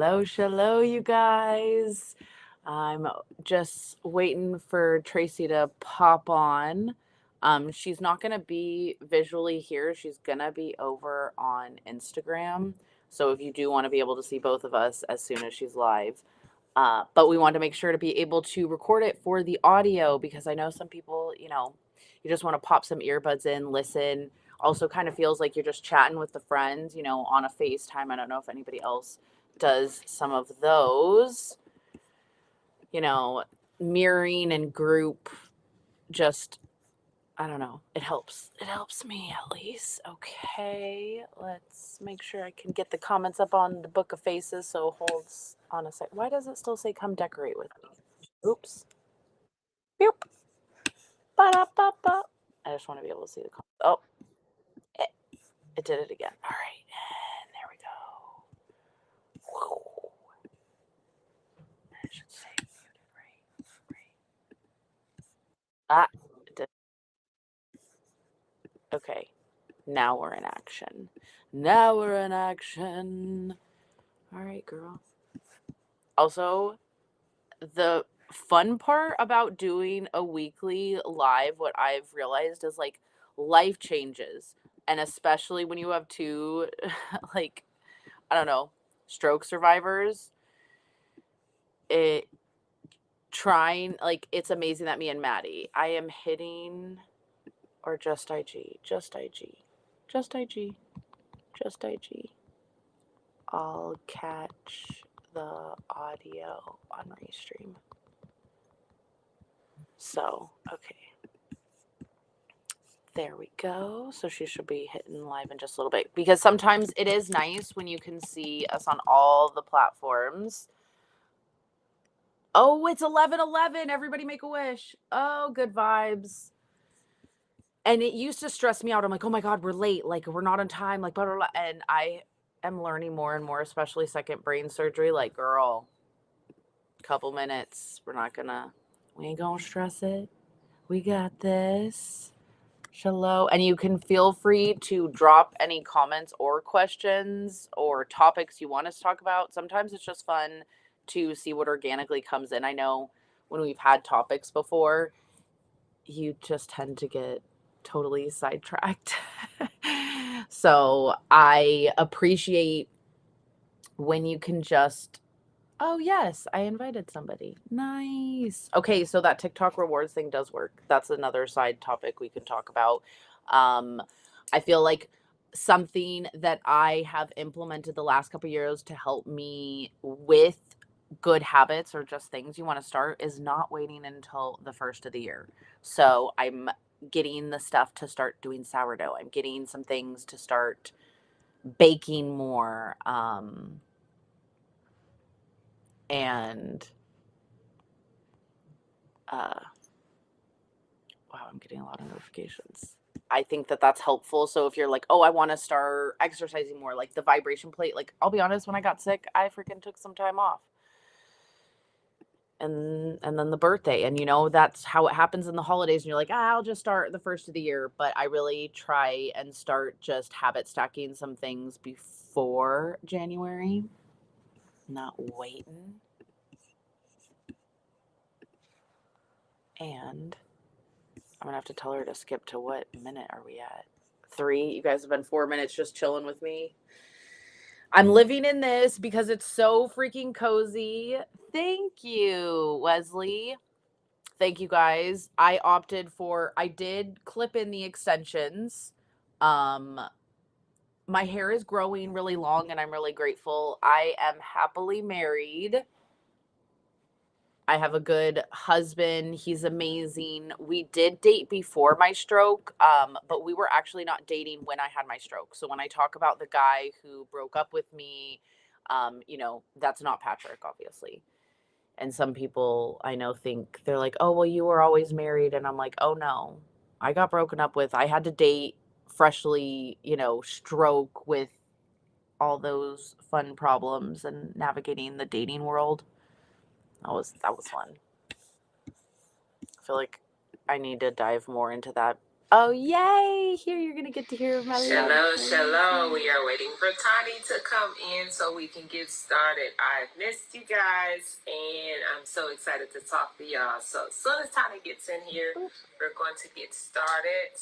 Hello, you guys. I'm just waiting for Tracy to pop on. She's not going to be visually here. She's going to be over on Instagram. So if you do want to be able to see both of us as soon as she's live, but we want to make sure to be able to record it for the audio because I know some people, you just want to pop some earbuds in, listen. Also, kind of feels like you're just chatting with the friends, on a FaceTime. I don't know if anybody else does some of those, you know, mirroring and group. Just, I don't know. It helps. It helps me at least. Okay, let's make sure I can get the comments up on the Book of Faces. So holds on a sec. Why does it still say come decorate with me? Oops. Boop. Ba-da-ba-ba. I just want to be able to see the comments. Oh, it, it did it again. All right. And there we go. Whew. I should say muted, right? Ah, it did. Okay. Now we're in action. Now we're in action. All right, girl. Also, the fun part about doing a weekly live, what I've realized is like life changes. And especially when you have two, like, I don't know, stroke survivors, it it's amazing that me and Maddie, I am hitting, or just IG, just IG, just IG, just IG. I'll catch the audio on Restream. So, okay. There we go. So she should be hitting live in just a little bit because sometimes it is nice when you can see us on all the platforms. Oh, it's 11:11. Everybody make a wish. Oh, good vibes. And it used to stress me out. I'm like, oh my God, we're late. Like, we're not on time. Like, blah, blah, blah. And I am learning more and more, especially second brain surgery. Like, girl, couple minutes. We ain't gonna stress it. We got this. Hello. And you can feel free to drop any comments or questions or topics you want us to talk about. Sometimes it's just fun to see what organically comes in. I know when we've had topics before, you just tend to get totally sidetracked. So I appreciate when you can just, oh, yes, I invited somebody. Nice. Okay, so that TikTok rewards thing does work. That's another side topic we can talk about. Um, I feel like something that I have implemented the last couple of years to help me with good habits or just things you want to start is not waiting until the first of the year. So I'm getting the stuff to start doing sourdough. I'm getting some things to start baking more. And uh, wow, I'm getting a lot of notifications. I think that that's helpful. So if you're like, oh, I want to start exercising more, like the vibration plate, like I'll be honest, when I got sick, I freaking took some time off. And then the birthday, and that's how it happens in the holidays. And you're like, I'll just start the first of the year. But I really try and start just habit stacking some things before January, not waiting. And I'm gonna have to tell her to skip to what minute are we at? 3. You guys have been 4 minutes just chilling with me. I'm living in this because it's so freaking cozy. Thank you, Wesley. Thank you guys. I did clip in the extensions. Um my hair is growing really long and I'm really grateful. I am happily married. I have a good husband. He's amazing. We did date before my stroke, but we were actually not dating when I had my stroke. So when I talk about the guy who broke up with me, that's not Patrick, obviously. And some people I know think they're like, oh, well, you were always married. And I'm like, oh, no, I got broken up with. I had to date freshly, stroke with all those fun problems and navigating the dating world. That was fun. I feel like I need to dive more into that Oh, yay! Here, you're gonna get to hear my love. Shalom. We are waiting for Tawnie to come in so we can get started. I've missed you guys, and I'm so excited to talk to y'all. So as soon as Tawnie gets in here, we're going to get started.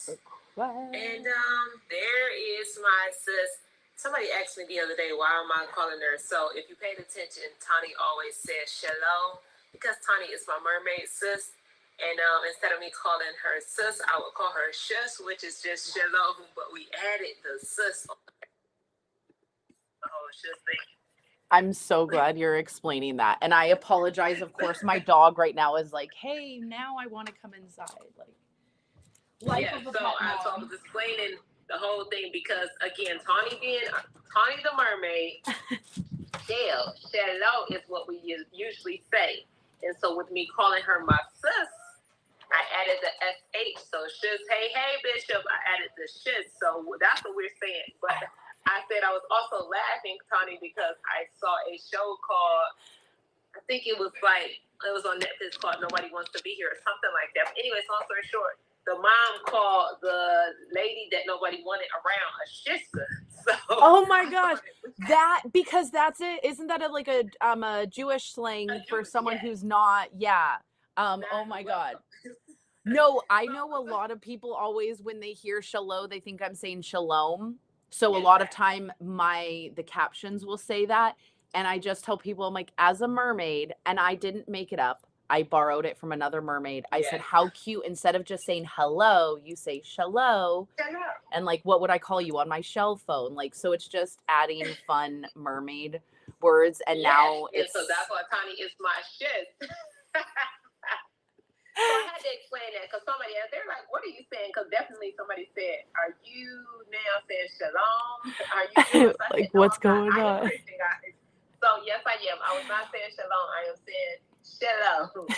And there is my sis. Somebody asked me the other day, why am I calling her? So if you paid attention, Tawnie always says shalom because Tawnie is my mermaid sis. And instead of me calling her sis, I would call her shush, which is just shalom. But we added the sis on the whole shush thing. I'm so glad you're explaining that. And I apologize, of course. My dog right now is like, hey, now I want to come inside. Like, life of a pet mom. So I was explaining the whole thing because, again, Tawnie the mermaid, shalom is what we usually say. And so with me calling her my sis, I added the SH. So shiz, hey, Bishop. I added the shiz. So that's what we're saying. But I said I was also laughing, Tawnie, because I saw a show called, I think it was on Netflix called Nobody Wants to Be Here or something like that. But anyways, long story short, the mom called the lady that nobody wanted around a shizka. So, oh my gosh, because that's it. Isn't that like a Jewish slang for someone who's not? Yeah. Oh my God. No, I know a lot of people always when they hear shalom, they think I'm saying shalom. So a lot of time the captions will say that. And I just tell people, I'm like, as a mermaid, and I didn't make it up. I borrowed it from another mermaid. I said, how cute. Instead of just saying hello, you say shalom. And like, what would I call you on my shell phone? Like, so it's just adding fun mermaid words. And now it's. So that's why Tawnie is my shit. So I had to explain that because somebody else, they're like, what are you saying? Because definitely somebody said, are you now saying shalom? Are you like, what's going on? I am Christian, guys. So yes, I am. I was not saying shalom. I am saying shalom.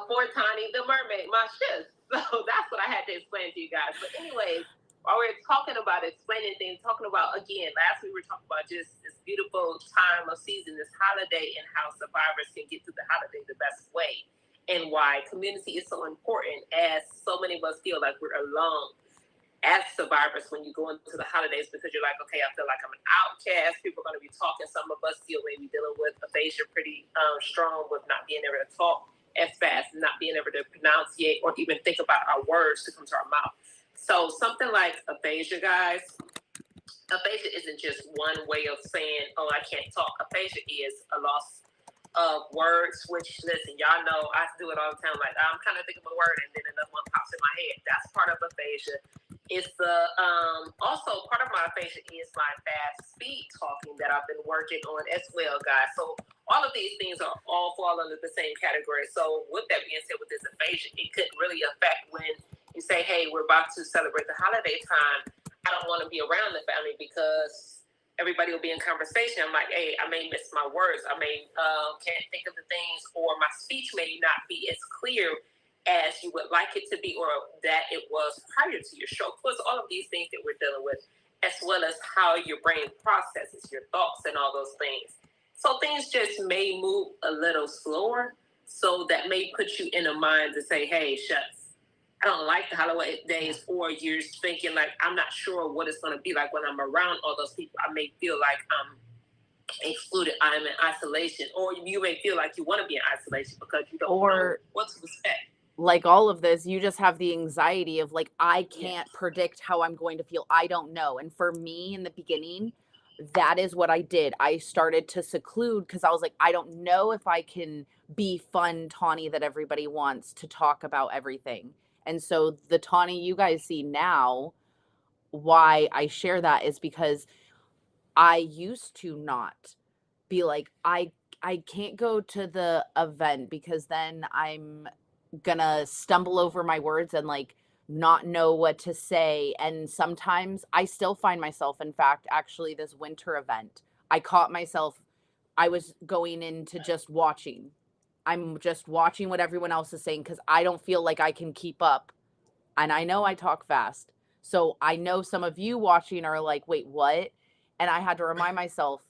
For Tawnie the mermaid, my shiz. So that's what I had to explain to you guys. But anyways, while we're talking about explaining things, talking about, again, last week we were talking about just this beautiful time of season, this holiday, and how survivors can get through the holiday the best way. And why community is so important, as so many of us feel like we're alone as survivors when you go into the holidays, because you're like, okay, I feel like I'm an outcast. People are going to be talking. Some of us still may be dealing with aphasia pretty strong with not being able to talk as fast, not being able to pronunciate or even think about our words to come to our mouth. So something like aphasia, guys, aphasia isn't just one way of saying, oh, I can't talk. Aphasia is a loss of words, which, listen, y'all know I do it all the time. Like, I'm kind of thinking of a word and then another one pops in my head. That's part of aphasia. It's the also part of my aphasia is my fast speed talking that I've been working on as well, guys. So all of these things are all fall under the same category. So with that being said, with this aphasia, it could really affect when you say, hey, we're about to celebrate the holiday time. I don't want to be around the family because everybody will be in conversation. I'm like, hey, I may miss my words. I may can't think of the things, or my speech may not be as clear as you would like it to be, or that it was prior to your stroke. Plus, all of these things that we're dealing with, as well as how your brain processes your thoughts and all those things. So things just may move a little slower. So that may put you in a mind to say, hey, shucks, I don't like the holidays, or you're thinking like, I'm not sure what it's going to be like when I'm around all those people. I may feel like I'm excluded. I'm in isolation, or you may feel like you want to be in isolation because you don't know what to expect. Like all of this, you just have the anxiety of like, I can't predict how I'm going to feel. I don't know. And for me in the beginning, that is what I did. I started to seclude because I was like, I don't know if I can be fun Tawnie that everybody wants to talk about everything. And so the Tawnie you guys see now, why I share that is because I used to not be like, I can't go to the event because then I'm gonna stumble over my words and like not know what to say. And sometimes I still find myself, in fact, actually this winter event, I caught myself, I was going into just watching. I'm just watching what everyone else is saying because I don't feel like I can keep up. And I know I talk fast. So I know some of you watching are like, wait, what? And I had to remind myself,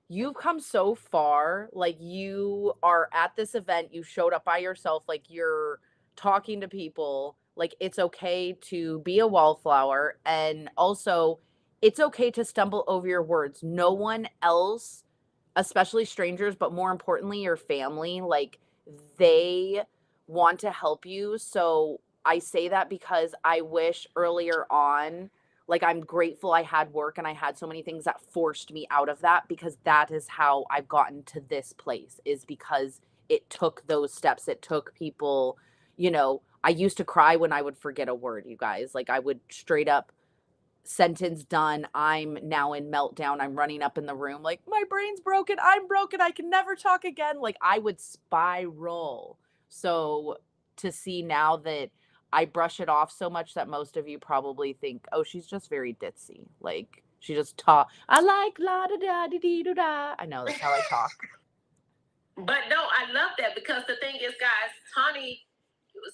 you've come so far. Like, you are at this event, you showed up by yourself, like you're talking to people, Like, it's okay to be a wallflower, and also it's okay to stumble over your words. No one else, especially strangers, but more importantly, your family, like, they want to help you. So I say that because I wish earlier on, like, I'm grateful I had work and I had so many things that forced me out of that, because that is how I've gotten to this place, is because it took those steps. It took people, I used to cry when I would forget a word, you guys. Like, I would straight up, sentence done, I'm now in meltdown. I'm running up in the room like, my brain's broken. I'm broken. I can never talk again. Like, I would spiral. So to see now that I brush it off so much that most of you probably think, oh, she's just very ditzy. Like, she just talk. I like la da da dee dee da da. I know that's how I talk. But no, I love that, because the thing is, guys, Tawnie,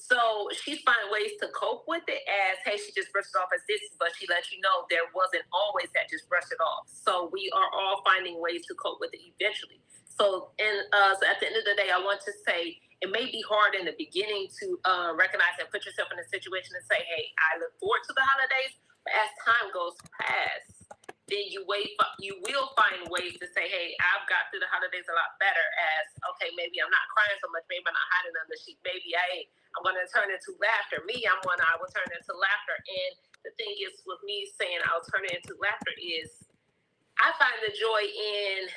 so she's finding ways to cope with it as, hey, she just brushed it off as this, but she lets you know there wasn't always that just brush it off. So we are all finding ways to cope with it eventually. So, so at the end of the day, I want to say it may be hard in the beginning to recognize and put yourself in a situation and say, hey, I look forward to the holidays. But as time goes past, then you will find ways to say, hey, I've got through the holidays a lot better, as, okay, maybe I'm not crying so much, maybe I'm not hiding under the sheet, maybe I'm going to turn into laughter. I will turn into laughter. And the thing is, with me saying I'll turn it into laughter, is I find the joy in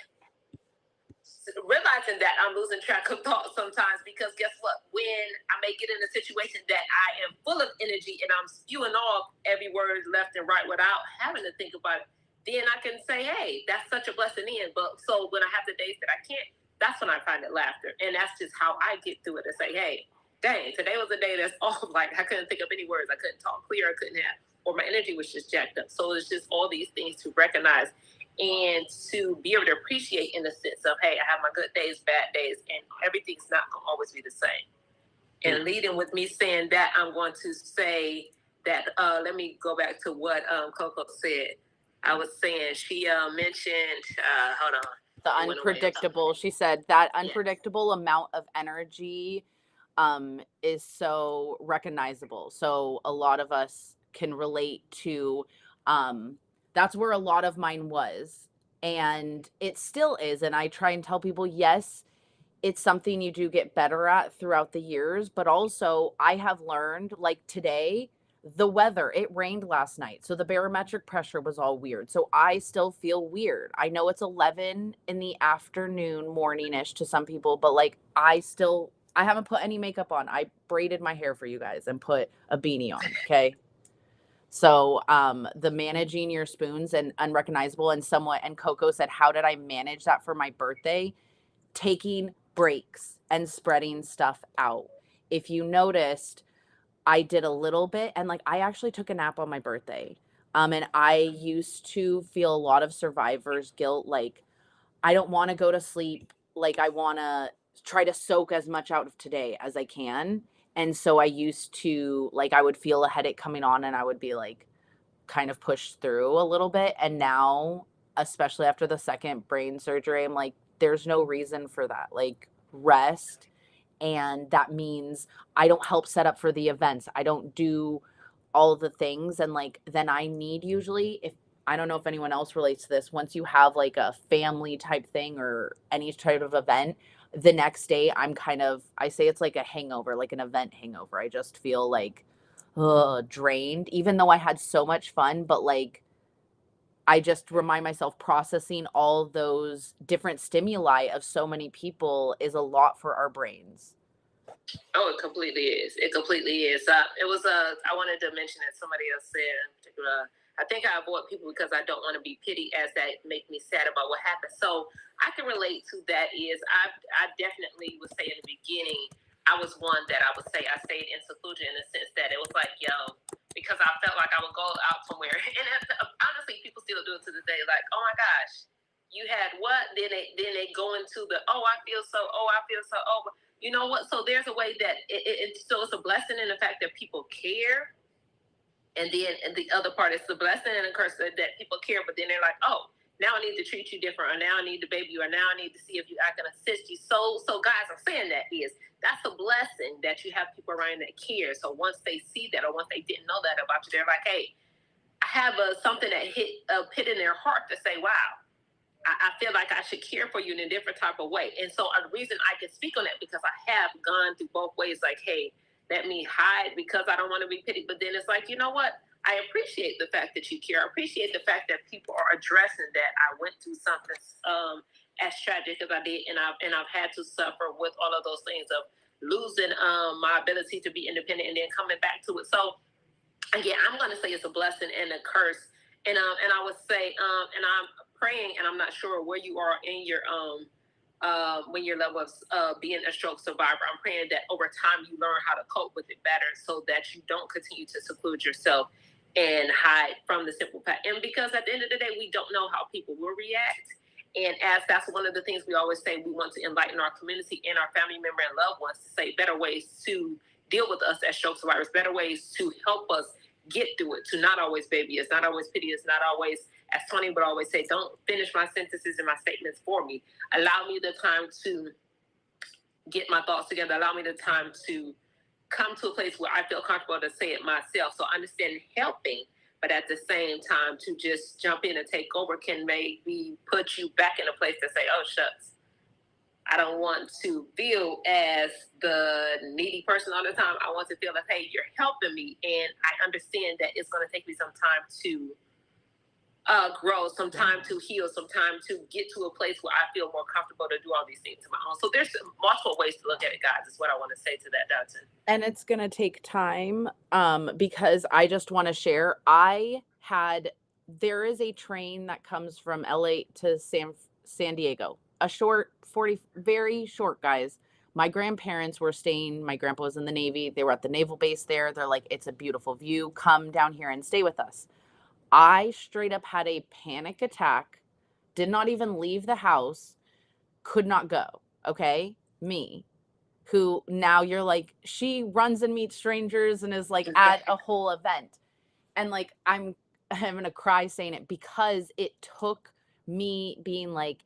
realizing that I'm losing track of thought sometimes, because guess what? When I may get in a situation that I am full of energy and I'm spewing off every word left and right without having to think about it, then I can say, hey, that's such a blessing in. But so when I have the days that I can't, that's when I find it laughter. And that's just how I get through it, and say, hey, dang, today was a day that's off. Like, I couldn't think of any words. I couldn't talk clear. I couldn't have, or my energy was just jacked up. So it's just all these things to recognize and to be able to appreciate, in the sense of, hey, I have my good days, bad days, and everything's not going to always be the same. And leading with me saying that, I'm going to say that, let me go back to what Coco said. I was saying, she mentioned, hold on. The unpredictable. She said that unpredictable amount of energy is so recognizable. So a lot of us can relate to, that's where a lot of mine was. And it still is. And I try and tell people, yes, it's something you do get better at throughout the years. But also, I have learned, like today, the weather, it rained last night. So the barometric pressure was all weird. So I still feel weird. I know it's 11 in the afternoon, morning-ish to some people, but like I haven't put any makeup on. I braided my hair for you guys and put a beanie on. Okay. So the managing your spoons and unrecognizable, and Coco said, how did I manage that for my birthday? Taking breaks and spreading stuff out. If you noticed, I did a little bit, and like I actually took a nap on my birthday. And I used to feel a lot of survivor's guilt, like I don't want to go to sleep, like I want to try to soak as much out of today as I can. And so I used to, like, I would feel a headache coming on and I would be like kind of pushed through a little bit. And now, especially after the second brain surgery, I'm like, there's no reason for that. Like, rest. And that means I don't help set up for the events. I don't do all the things. And like, then I need, usually, if I don't know if anyone else relates to this, once you have like a family type thing or any type of event, the next day I say it's like a hangover, like an event hangover. I just feel like drained, even though I had so much fun, but like I just remind myself, processing all those different stimuli of so many people is a lot for our brains. Oh, it completely is. It completely is. I wanted to mention that somebody else said in particular, I think I avoid people because I don't want to be pity, as that make me sad about what happened. So I can relate to that. I definitely would say in the beginning, I was one that I would say I stayed in seclusion, in the sense that it was like, because I felt like I would go out somewhere. And honestly, people still do it to this day. Like, oh my gosh, you had what? Then they go into the, I feel so, you know what? So there's a way that it's a blessing in the fact that people care. And then the other part is the blessing and the curse that people care, but then they're like, oh, now I need to treat you different, or now I need to baby you, or now I need to see if I can assist you. So guys, I'm saying that's a blessing that you have people around that care. So once they see that, or once they didn't know that about you, they're like, hey, I have something that hit in their heart to say, wow, I feel like I should care for you in a different type of way. And so the reason I can speak on that, because I have gone through both ways, like, hey, let me hide because I don't want to be pitied. But then it's like, you know what? I appreciate the fact that you care. I appreciate the fact that people are addressing that I went through something as tragic as I did, and I've had to suffer with all of those things of losing my ability to be independent and then coming back to it. So again, I'm going to say it's a blessing and a curse. And I would say, and I'm praying, and I'm not sure where you are in your when your level of being a stroke survivor. I'm praying that over time you learn how to cope with it better, so that you don't continue to seclude yourself and hide from the simple fact. And because at the end of the day, we don't know how people will react. And as that's one of the things we always say, we want to enlighten our community and our family member and loved ones to say better ways to deal with us as stroke survivors, better ways to help us get through it, to not always baby us, not always pity us, not always, as Tawnie would always say, don't finish my sentences and my statements for me. Allow me the time to get my thoughts together. Allow me the time to come to a place where I feel comfortable to say it myself. So understand helping, but at the same time, to just jump in and take over can maybe put you back in a place to say, oh, shucks, I don't want to feel as the needy person all the time. I want to feel like, hey, you're helping me. And I understand that it's going to take me some time to grow, some time to heal, some time to get to a place where I feel more comfortable to do all these things on my own. So there's multiple ways to look at it, guys, is what I want to say to that, Dodson. And it's going to take time because I just want to share. There is a train that comes from LA to San Diego, a short 40, very short, guys. My grandparents were staying, my grandpa was in the Navy. They were at the naval base there. They're like, it's a beautiful view. Come down here and stay with us. I straight up had a panic attack, did not even leave the house, could not go. Okay. Me, who now you're like, she runs and meets strangers and is like at a whole event. And like, I'm going to cry saying it because it took me being like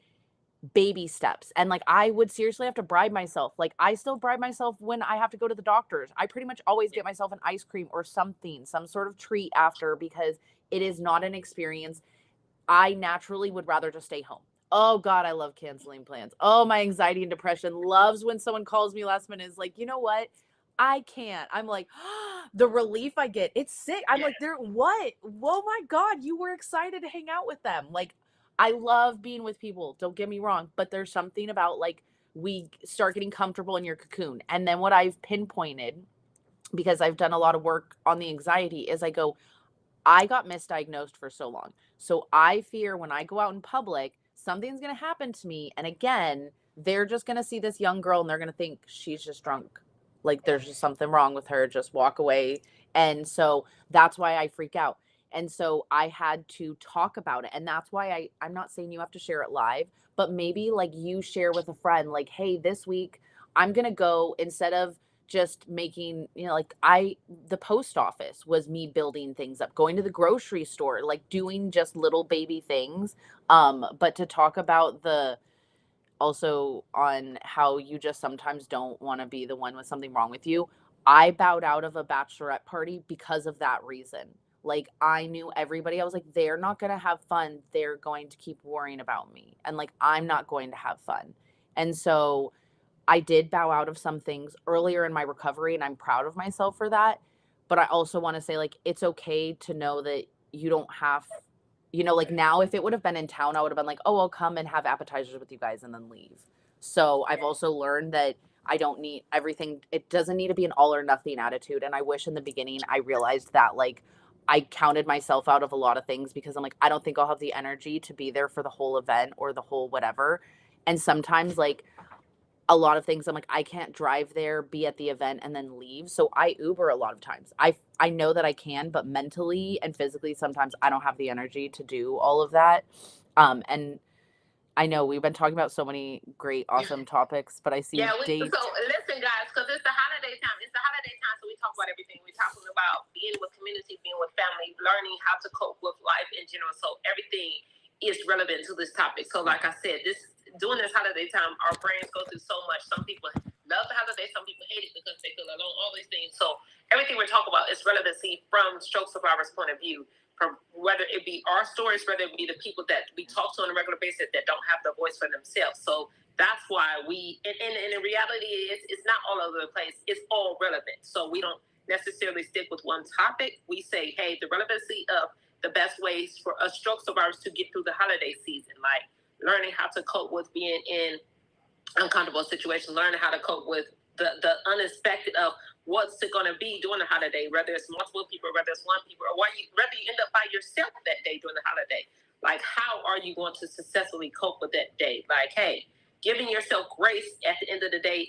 baby steps. And like, I would seriously have to bribe myself. Like, I still bribe myself when I have to go to the doctors. I pretty much always get myself an ice cream or something, some sort of treat after, because it is not an experience. I naturally would rather just stay home. Oh God, I love canceling plans. Oh, my anxiety and depression loves when someone calls me last minute, is like, you know what? I can't. I'm like, the relief I get. It's sick. I'm like, what? Oh my God, you were excited to hang out with them. Like, I love being with people. Don't get me wrong, but there's something about like, we start getting comfortable in your cocoon. And then what I've pinpointed, because I've done a lot of work on the anxiety, is I got misdiagnosed for so long. So I fear when I go out in public, something's going to happen to me. And again, they're just going to see this young girl and they're going to think she's just drunk. Like there's just something wrong with her. Just walk away. And so that's why I freak out. And so I had to talk about it. And that's why I'm not saying you have to share it live, but maybe like you share with a friend, like, hey, this week I'm going to go, instead of just making, like the post office was me building things up, going to the grocery store, like doing just little baby things. But to talk about also on how you just sometimes don't want to be the one with something wrong with you. I bowed out of a bachelorette party because of that reason. Like I knew everybody, I was like, they're not going to have fun. They're going to keep worrying about me. And like, I'm not going to have fun. And so I did bow out of some things earlier in my recovery, and I'm proud of myself for that. But I also want to say, like, it's okay to know that you don't have, like now, if it would have been in town, I would have been like, oh, I'll come and have appetizers with you guys and then leave. So I've also learned that I don't need everything. It doesn't need to be an all or nothing attitude. And I wish in the beginning I realized that, like, I counted myself out of a lot of things because I'm like, I don't think I'll have the energy to be there for the whole event or the whole whatever. And sometimes, like, a lot of things I'm like, I can't drive there, be at the event, and then leave. So I Uber a lot of times. I know that I can, but mentally and physically, sometimes I don't have the energy to do all of that. And I know we've been talking about so many great, awesome topics, but I see so listen, guys, because it's the holiday time. It's the holiday time, so we talk about everything. We're talking about being with community, being with family, learning how to cope with life in general. So everything is relevant to this topic. So like I said, during this holiday time, our brains go through so much. Some people love the holiday, some people hate it because they feel alone, all these things. So everything we're talking about is relevancy from stroke survivors' point of view, from whether it be our stories, whether it be the people that we talk to on a regular basis that don't have the voice for themselves. So that's why and in reality, it's not all over the place. It's all relevant. So we don't necessarily stick with one topic. We say, hey, the relevancy of the best ways for us stroke survivors to get through the holiday season, like learning how to cope with being in uncomfortable situations, learning how to cope with the unexpected of what's it going to be during the holiday, whether it's multiple people, whether it's one people, or whether you end up by yourself that day during the holiday. Like, how are you going to successfully cope with that day? Like, hey, giving yourself grace at the end of the day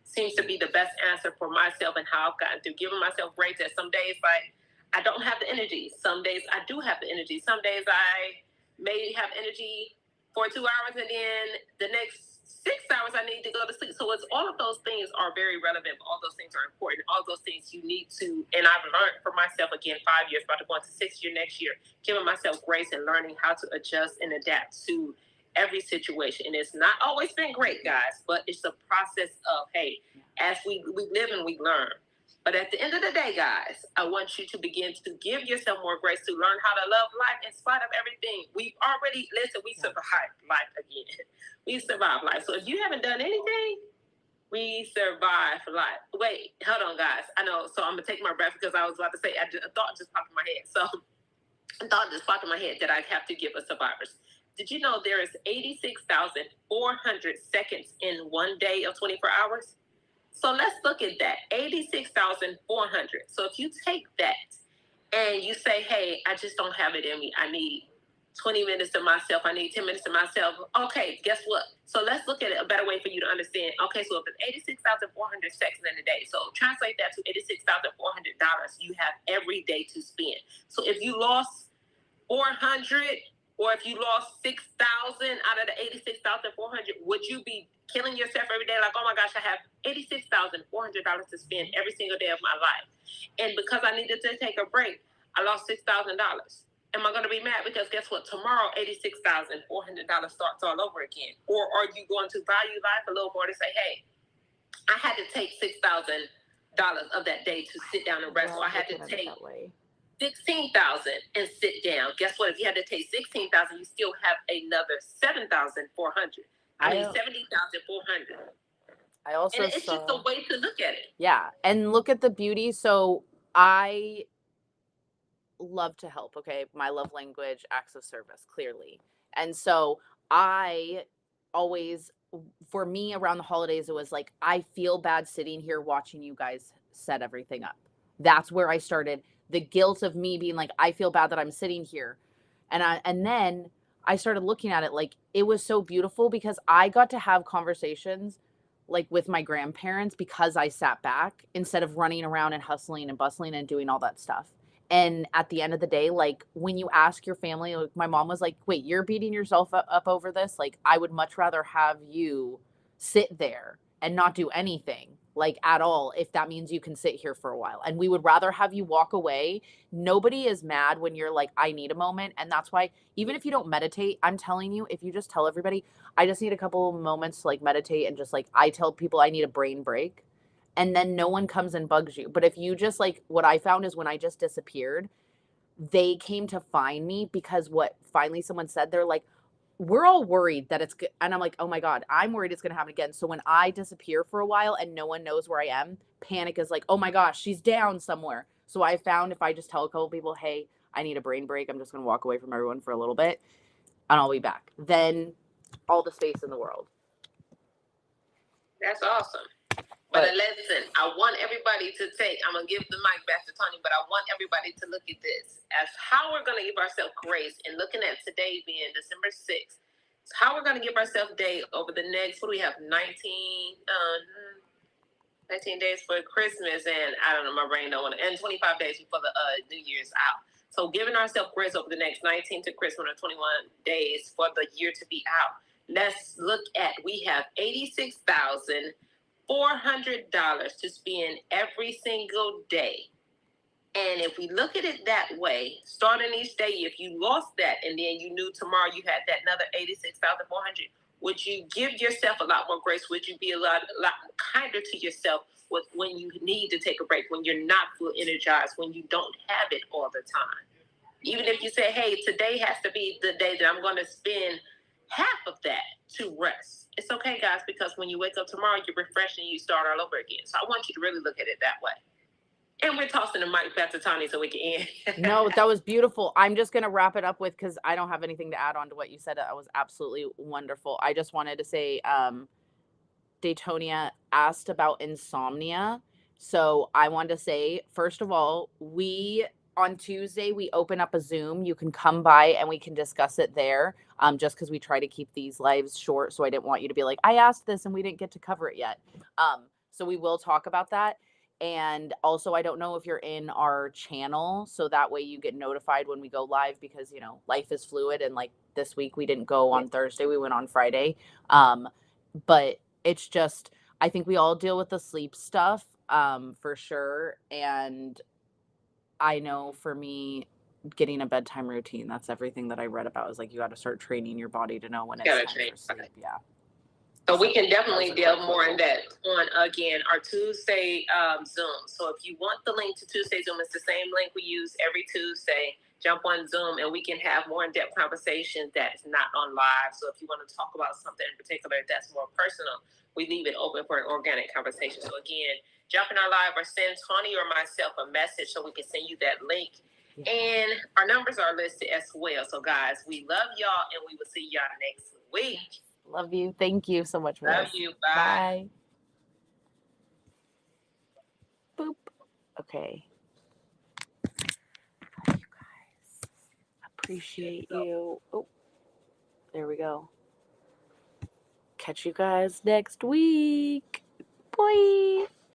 seems to be the best answer for myself and how I've gotten through. Giving myself grace at some days, like, I don't have the energy. Some days I do have the energy. Some days I may have energy for 2 hours and then the next 6 hours I need to go to sleep. So it's all of those things are very relevant. All those things are important. All those things you need to, and I've learned for myself, again, 5 years, about to go into 6th year next year, giving myself grace and learning how to adjust and adapt to every situation. And it's not always been great, guys, but it's a process of, hey, as we live and we learn. But at the end of the day, guys, I want you to begin to give yourself more grace to learn how to love life in spite of everything. We survived life again. We survived life. So if you haven't done anything, we survived life. Wait, hold on, guys. I know. So I'm going to take my breath because I was about to say, a thought just popped in my head. So a thought just popped in my head that I have to give us survivors. Did you know there is 86,400 seconds in one day of 24 hours? So let's look at that, 86,400. So if you take that and you say, hey, I just don't have it in me. I need 20 minutes to myself. I need 10 minutes to myself. Okay, guess what? So let's look at it a better way for you to understand. Okay, so if it's 86,400 seconds in a day, so translate that to $86,400 you have every day to spend. So if you lost 400 or if you lost 6,000 out of the 86,400, would you be killing yourself every day like, oh my gosh, I have $86,400 to spend every single day of my life, and because I needed to take a break, I lost $6,000? Am I going to be mad? Because guess what? Tomorrow, $86,400 starts all over again. Or are you going to value life a little more to say, hey, I had to take $6,000 of that day to sit down and rest, so I had to take 16,000 and sit down. Guess what? If you had to take 16,000, you still have another 7,400. I mean, 70,400. I also and it's just a way to look at it. Yeah, and look at the beauty. So I love to help. Okay, my love language, acts of service, clearly. And so I always, for me around the holidays, it was like I feel bad sitting here watching you guys set everything up. That's where I started. The guilt of me being like, I feel bad that I'm sitting here. And then I started looking at it like it was so beautiful because I got to have conversations like with my grandparents because I sat back instead of running around and hustling and bustling and doing all that stuff. And at the end of the day, like when you ask your family, like my mom was like, wait, you're beating yourself up over this? Like I would much rather have you sit there and not do anything like at all if that means you can sit here for a while, and we would rather have you walk away. Nobody is mad when you're like, I need a moment. And that's why even if you don't meditate, I'm telling you, if you just tell everybody, I just need a couple of moments to like meditate, and just like I tell people I need a brain break, and then no one comes and bugs you. But if you just like, what I found is when I just disappeared, they came to find me because what finally someone said, they're like, we're all worried that it's good. And I'm like, oh my God, I'm worried it's going to happen again. So when I disappear for a while and no one knows where I am, panic is like, oh my gosh, she's down somewhere. So I found if I just tell a couple people, hey, I need a brain break, I'm just going to walk away from everyone for a little bit and I'll be back. Then all the space in the world. That's awesome. But listen, I want everybody to I'm going to give the mic back to Tawnie, but I want everybody to look at this as how we're going to give ourselves grace, and looking at today being December 6th, how we're going to give ourselves day over the next, what do we have, 19 days for Christmas, and I don't know, my brain don't want to, and 25 days before the New Year's out. So giving ourselves grace over the next 19 to Christmas or 21 days for the year to be out. Let's look at, we have $86,400 to spend every single day. And if we look at it that way, starting each day, if you lost that and then you knew tomorrow you had that another 86,400, would you give yourself a lot more grace? Would you be a lot kinder to yourself with when you need to take a break, when you're not full energized, when you don't have it all the time? Even if you say, hey, today has to be the day that I'm going to spend half of that to rest. It's okay, guys, because when you wake up tomorrow, you're refreshed and you start all over again. So I want you to really look at it that way. And we're tossing the mic back to Tawnie so we can end. No, that was beautiful. I'm just going to wrap it up with, because I don't have anything to add on to what you said. That was absolutely wonderful. I just wanted to say, Daytonia asked about insomnia. So I wanted to say, first of all, on Tuesday, we open up a Zoom. You can come by and we can discuss it there. Just because we try to keep these lives short. So I didn't want you to be like, I asked this and we didn't get to cover it yet. So we will talk about that. And also, I don't know if you're in our channel, so that way you get notified when we go live, because, life is fluid. And like this week, we didn't go on Thursday, we went on Friday. But it's just, I think we all deal with the sleep stuff, for sure. And I know for me, getting a bedtime routine, that's everything that I read about, is like, you got to start training your body to know when it's time for sleep. Yeah. So we can definitely delve more in that on, again, our Tuesday Zoom. So if you want the link to Tuesday Zoom, it's the same link we use every Tuesday. Jump on Zoom and we can have more in-depth conversations that's not on live. So if you want to talk about something in particular that's more personal, we leave it open for an organic conversation. So again, jump in our live or send Tawnie or myself a message so we can send you that link. And our numbers are listed as well. So guys, we love y'all and we will see y'all next week. Love you. Thank you so much for Love this. you. Bye. Boop. Okay. Love you guys. Appreciate you. Oh, there we go. Catch you guys next week. Bye.